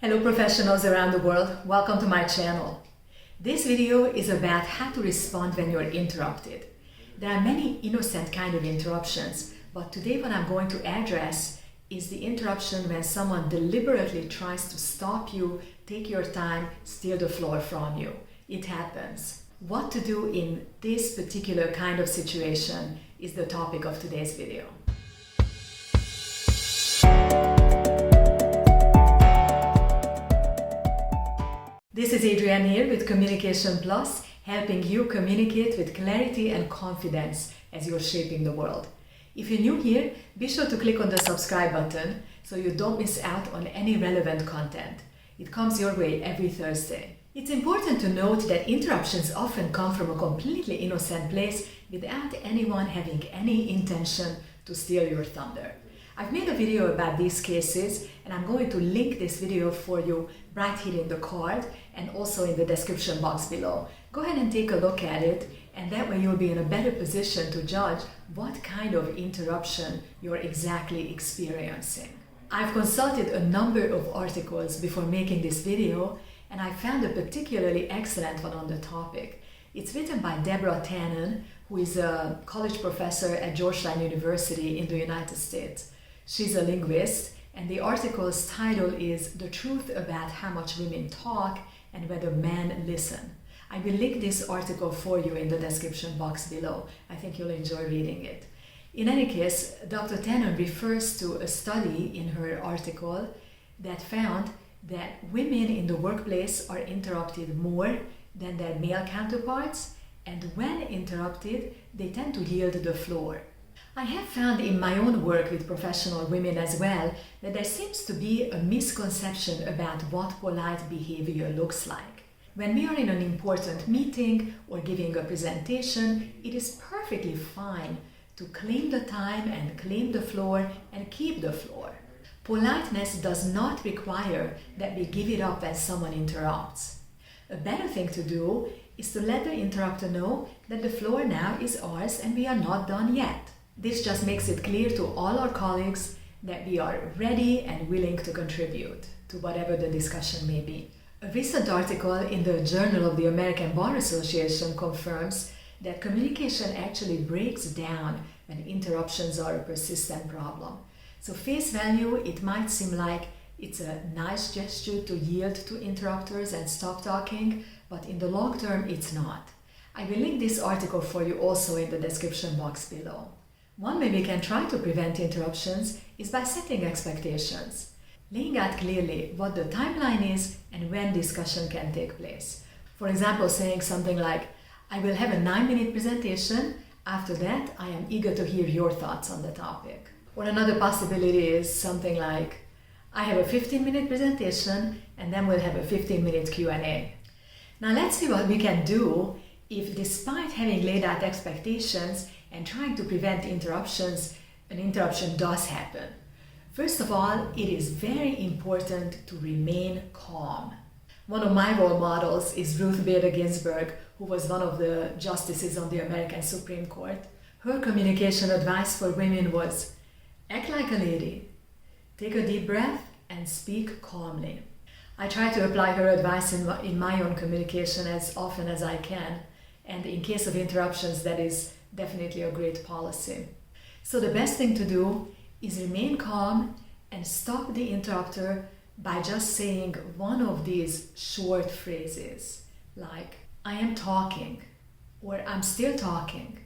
Hello professionals around the world, welcome to my channel. This video is about how to respond when you're interrupted. There are many innocent kind of interruptions, but today what I'm going to address is the interruption when someone deliberately tries to stop you, take your time, steal the floor from you. It happens. What to do in this particular kind of situation is the topic of today's video. This is Adrienne here with Communication Plus, helping you communicate with clarity and confidence as you're shaping the world. If you're new here, be sure to click on the subscribe button so you don't miss out on any relevant content. It comes your way every Thursday. It's important to note that interruptions often come from a completely innocent place without anyone having any intention to steal your thunder. I've made a video about these cases and I'm going to link this video for you right here in the card and also in the description box below. Go ahead and take a look at it, and that way you'll be in a better position to judge what kind of interruption you're exactly experiencing. I've consulted a number of articles before making this video and I found a particularly excellent one on the topic. It's written by Deborah Tannen, who is a college professor at Georgetown University in the United States. She's a linguist, and the article's title is "The Truth About How Much Women Talk and Whether Men Listen." I will link this article for you in the description box below. I think you'll enjoy reading it. In any case, Dr. Tannen refers to a study in her article that found that women in the workplace are interrupted more than their male counterparts, and when interrupted, they tend to yield the floor. I have found in my own work with professional women as well that there seems to be a misconception about what polite behavior looks like. When we are in an important meeting or giving a presentation, it is perfectly fine to claim the time and claim the floor and keep the floor. Politeness does not require that we give it up when someone interrupts. A better thing to do is to let the interrupter know that the floor now is ours and we are not done yet. This just makes it clear to all our colleagues that we are ready and willing to contribute to whatever the discussion may be. A recent article in the Journal of the American Bar Association confirms that communication actually breaks down when interruptions are a persistent problem. So face value, it might seem like it's a nice gesture to yield to interrupters and stop talking, but in the long term it's not. I will link this article for you also in the description box below. One way we can try to prevent interruptions is by setting expectations, laying out clearly what the timeline is and when discussion can take place. For example, saying something like, "I will have a 9-minute presentation. After that, I am eager to hear your thoughts on the topic." Or another possibility is something like, "I have a 15-minute presentation and then we'll have a 15-minute Q&A. Now let's see what we can do if, despite having laid out expectations and trying to prevent interruptions, an interruption does happen. First of all, it is very important to remain calm. One of my role models is Ruth Bader Ginsburg, who was one of the justices on the American Supreme Court. Her communication advice for women was, "Act like a lady, take a deep breath and speak calmly." I try to apply her advice in my own communication as often as I can, and in case of interruptions, that is definitely a great policy. So the best thing to do is remain calm and stop the interrupter by just saying one of these short phrases like, "I am talking," or "I'm still talking,"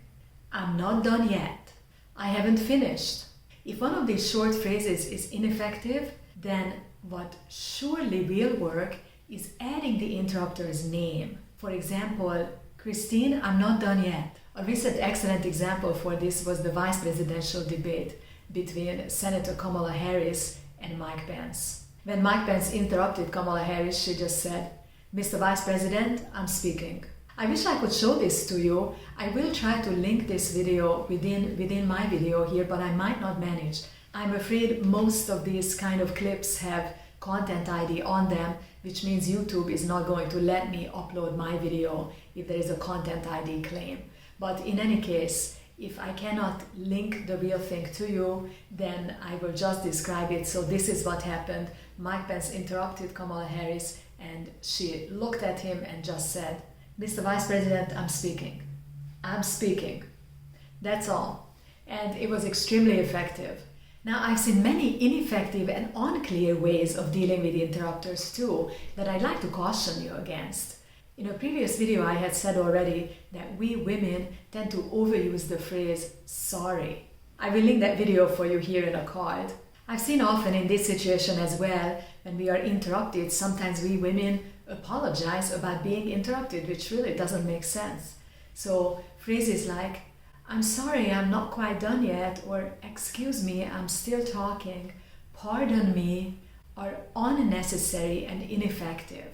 "I'm not done yet," "I haven't finished." If one of these short phrases is ineffective, then what surely will work is adding the interrupter's name. For example, "Christine, I'm not done yet." A recent excellent example for this was the vice presidential debate between Senator Kamala Harris and Mike Pence. When Mike Pence interrupted Kamala Harris, she just said, "Mr. Vice President, I'm speaking." I wish I could show this to you. I will try to link this video within my video here, but I might not manage. I'm afraid most of these kind of clips have content ID on them, which means YouTube is not going to let me upload my video if there is a content ID claim. But in any case, if I cannot link the real thing to you, then I will just describe it. So this is what happened. Mike Pence interrupted Kamala Harris and she looked at him and just said, "Mr. Vice President, I'm speaking. I'm speaking." That's all. And it was extremely effective. Now, I've seen many ineffective and unclear ways of dealing with interrupters too that I'd like to caution you against. In a previous video, I had said already that we women tend to overuse the phrase sorry. I will link that video for you here in a card. I've seen often in this situation as well, when we are interrupted, sometimes we women apologize about being interrupted, which really doesn't make sense. So phrases like, "I'm sorry, I'm not quite done yet," or "Excuse me, I'm still talking," "Pardon me," are unnecessary and ineffective.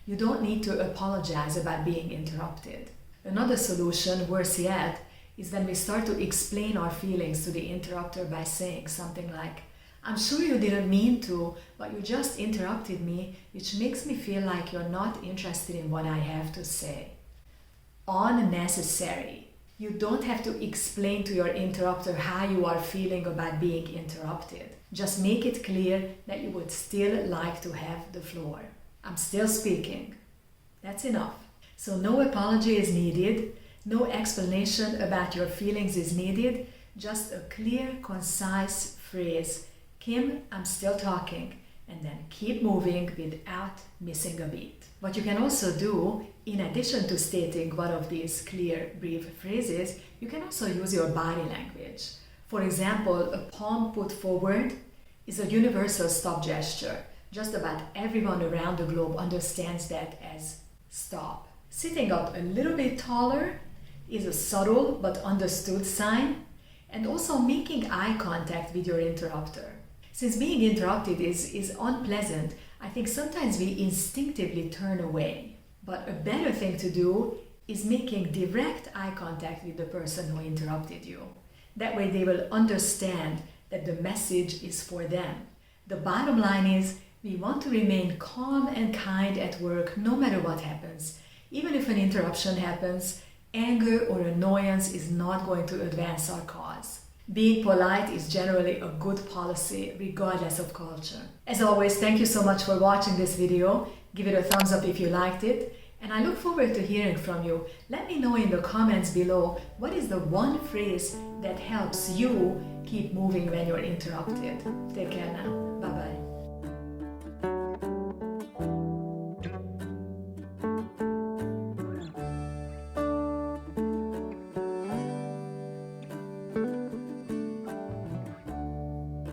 You don't need to apologize about being interrupted. Another solution, worse yet, is when we start to explain our feelings to the interrupter by saying something like, "I'm sure you didn't mean to, but you just interrupted me, which makes me feel like you're not interested in what I have to say." Unnecessary. You don't have to explain to your interrupter how you are feeling about being interrupted. Just make it clear that you would still like to have the floor. "I'm still speaking." That's enough. So no apology is needed, no explanation about your feelings is needed, just a clear, concise phrase, "Kim, I'm still talking," and then keep moving without missing a beat. What you can also do, in addition to stating one of these clear, brief phrases, you can also use your body language. For example, a palm put forward is a universal stop gesture. Just about everyone around the globe understands that as stop. Sitting up a little bit taller is a subtle but understood sign, and also making eye contact with your interrupter. Since being interrupted is unpleasant, I think sometimes we instinctively turn away. But a better thing to do is making direct eye contact with the person who interrupted you. That way they will understand that the message is for them. The bottom line is, we want to remain calm and kind at work no matter what happens. Even if an interruption happens, anger or annoyance is not going to advance our cause. Being polite is generally a good policy regardless of culture. As always, thank you so much for watching this video. Give it a thumbs up if you liked it. And I look forward to hearing from you. Let me know in the comments below what is the one phrase that helps you keep moving when you're interrupted. Take care now.